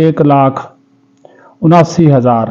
1,79,000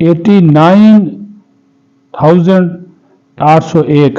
89,801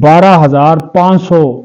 12,500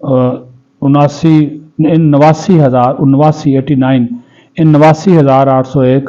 89,801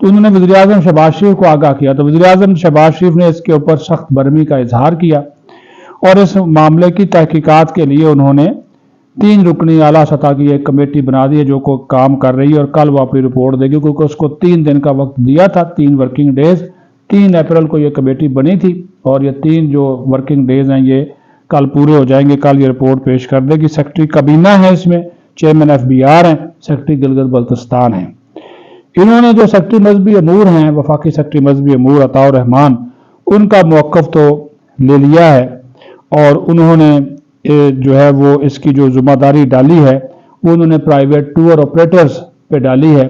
تو انہوں نے وزیراعظم شہباز شریف کو آگاہ کیا، تو وزیراعظم شہباز شریف نے اس کے اوپر سخت برہمی کا اظہار کیا اور اس معاملے کی تحقیقات کے لیے انہوں نے 3 رکنی اعلیٰ سطح کی ایک کمیٹی بنا دی ہے جو کو کام کر رہی ہے، اور کل وہ اپنی رپورٹ دے گی، کیونکہ اس کو 3 دن کا وقت دیا تھا، 3 ورکنگ ڈیز۔ 3 اپریل کو یہ کمیٹی بنی تھی اور یہ 3 جو ورکنگ ڈیز ہیں یہ کل پورے ہو جائیں گے، کل یہ رپورٹ پیش کر دے گی۔ سیکرٹری کابینہ ہے اس میں، چیئرمین FBR ہیں، سیکرٹری گلگت بلتستان ہیں۔ انہوں نے جو سیکرٹری مذہبی امور ہیں، وفاقی سیکرٹری مذہبی امور عطاء الرحمان، ان کا موقف تو لے لیا ہے، اور انہوں نے جو ہے وہ اس کی جو ذمہ داری ڈالی ہے وہ انہوں نے پرائیویٹ ٹور آپریٹرز پہ ڈالی ہے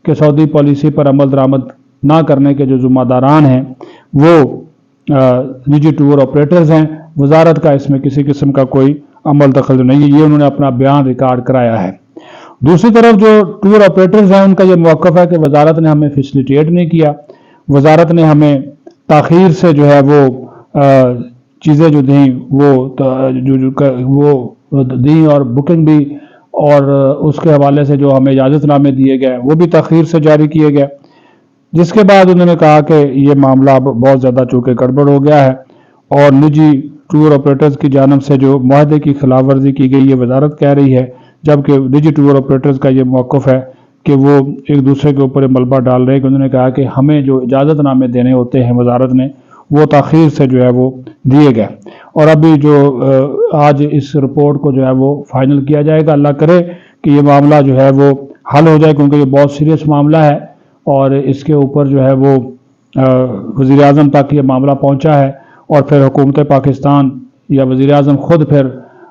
کہ سعودی پالیسی پر عمل درآمد نہ کرنے کے جو ذمہ داران ہیں وہ نجی ٹور آپریٹرز ہیں۔ وزارت کا اس میں کسی قسم کا کوئی عمل دخل نہیں ہے، یہ انہوں نے اپنا بیان ریکارڈ کرایا ہے۔ دوسری طرف جو ٹور آپریٹرز ہیں ان کا یہ موقف ہے کہ وزارت نے ہمیں فیسیلیٹیٹ نہیں کیا، وزارت نے ہمیں تاخیر سے جو ہے وہ چیزیں جو دیں وہ دیں، اور بکنگ بھی، اور اس کے حوالے سے جو ہمیں اجازت نامے دیے گئے وہ بھی تاخیر سے جاری کیے گئے، جس کے بعد انہوں نے کہا کہ یہ معاملہ اب بہت زیادہ چونکہ گڑبڑ ہو گیا ہے، اور نجی ٹور آپریٹرز کی جانب سے جو معاہدے کی خلاف ورزی کی گئی یہ وزارت کہہ رہی ہے، جبکہ نجی ٹور آپریٹرز کا یہ موقف ہے کہ وہ ایک دوسرے کے اوپر ملبہ ڈال رہے ہیں، کہ انہوں نے کہا کہ ہمیں جو اجازت نامے دینے ہوتے ہیں وزارت نے وہ تاخیر سے جو ہے وہ دیے گئے، اور ابھی جو آج اس رپورٹ کو جو ہے وہ فائنل کیا جائے گا۔ اللہ کرے کہ یہ معاملہ جو ہے وہ حل ہو جائے، کیونکہ یہ بہت سیریس معاملہ ہے، اور اس کے اوپر جو ہے وہ وزیر اعظم تک یہ معاملہ پہنچا ہے، اور پھر حکومت پاکستان یا وزیر اعظم خود پھر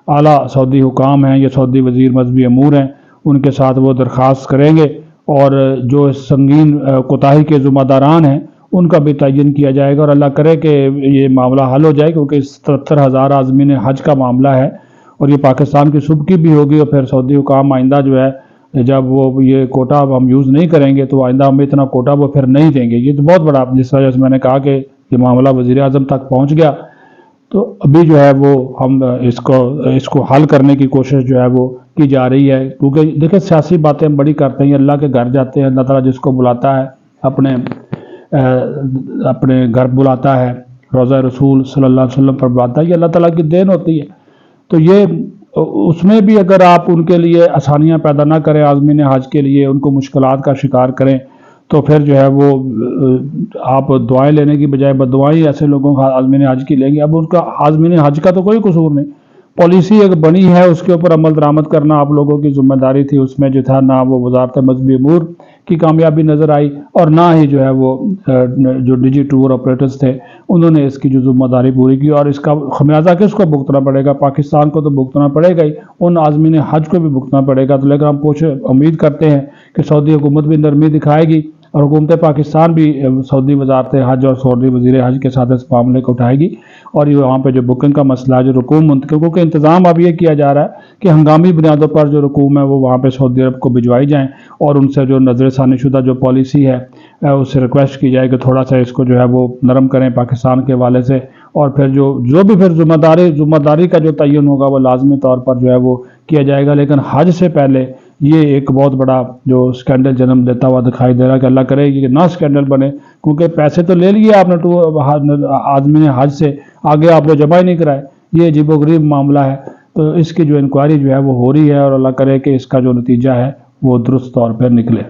اعلیٰ سعودی حکام ہیں یا سعودی وزیر مذہبی امور ہیں ان کے ساتھ وہ درخواست کریں گے، اور جو سنگین کوتاہی کے ذمہ داران ہیں ان کا بھی تعین کیا جائے گا، اور اللہ کرے کہ یہ معاملہ حل ہو جائے، کیونکہ 73,000 عازمین حج کا معاملہ ہے، اور یہ پاکستان کی صبح کی بھی ہوگی، اور پھر سعودی حکام آئندہ جو ہے جب وہ یہ کوٹا ہم یوز نہیں کریں گے تو آئندہ ہم اتنا کوٹا وہ پھر نہیں دیں گے۔ یہ تو بہت بڑا، جس وجہ سے میں نے کہا کہ یہ معاملہ وزیر اعظم تک پہنچ گیا، تو ابھی جو ہے وہ ہم اس کو حل کرنے کی کوشش جو ہے وہ کی جا رہی ہے، کیونکہ دیکھیں سیاسی باتیں ہم بڑی کرتے ہیں، اللہ کے گھر جاتے ہیں، اللہ تعالیٰ جس کو بلاتا ہے اپنے گھر بلاتا ہے، روضہ رسول صلی اللہ علیہ وسلم پر بلاتا ہے، یہ اللہ تعالیٰ کی دین ہوتی ہے۔ تو یہ اس میں بھی اگر آپ ان کے لیے آسانیاں پیدا نہ کریں، عازمین حج کے لیے ان کو مشکلات کا شکار کریں، تو پھر جو ہے وہ آپ دعائیں لینے کی بجائے بددعائیں ایسے لوگوں کا عازمین حج کی لیں گے۔ اب ان کا عازمین حج کا تو کوئی قصور نہیں، پالیسی ایک بنی ہے، اس کے اوپر عمل درآمد کرنا آپ لوگوں کی ذمہ داری تھی، اس میں جو تھا نہ وہ وزارت مذہبی امور کی کامیابی نظر آئی، اور نہ ہی جو ہے وہ جو نجی ٹور آپریٹرز تھے انہوں نے اس کی جو ذمہ داری پوری کی، اور اس کا خمیازہ کس کو بھگتنا پڑے گا؟ پاکستان کو تو بھگتنا پڑے گا ہی، ان عازمین حج کو بھی بھگتنا پڑے گا۔ تو لیکن ہم امید کرتے ہیں کہ سعودی حکومت بھی نرمی دکھائے گی، اور حکومت پاکستان بھی سعودی وزارت حج اور سعودی وزیر حج کے ساتھ اس معاملے کو اٹھائے گی، اور یہ وہاں پہ جو بکنگ کا مسئلہ ہے، جو رقوم منتقل کے انتظام اب یہ کیا جا رہا ہے کہ ہنگامی بنیادوں پر جو رقوم ہے وہ وہاں پہ سعودی عرب کو بھجوائی جائیں، اور ان سے جو نظر ثانی شدہ جو پالیسی ہے اس سے ریکویسٹ کی جائے کہ تھوڑا سا اس کو جو ہے وہ نرم کریں پاکستان کے حوالے سے، اور پھر جو بھی پھر ذمہ داری کا جو تعین ہوگا وہ لازمی طور پر جو ہے وہ کیا جائے گا۔ لیکن حج سے پہلے یہ ایک بہت بڑا جو سکینڈل جنم لیتا ہوا دکھائی دے رہا ہے، کہ اللہ کرے کہ نہ سکینڈل بنے، کیونکہ پیسے تو لے لیے آپ نے عازمین حج سے، آگے آپ نے جمع ہی نہیں کرائے، یہ عجیب و غریب معاملہ ہے۔ تو اس کی جو انکوائری جو ہے وہ ہو رہی ہے، اور اللہ کرے کہ اس کا جو نتیجہ ہے وہ درست طور پر نکلے۔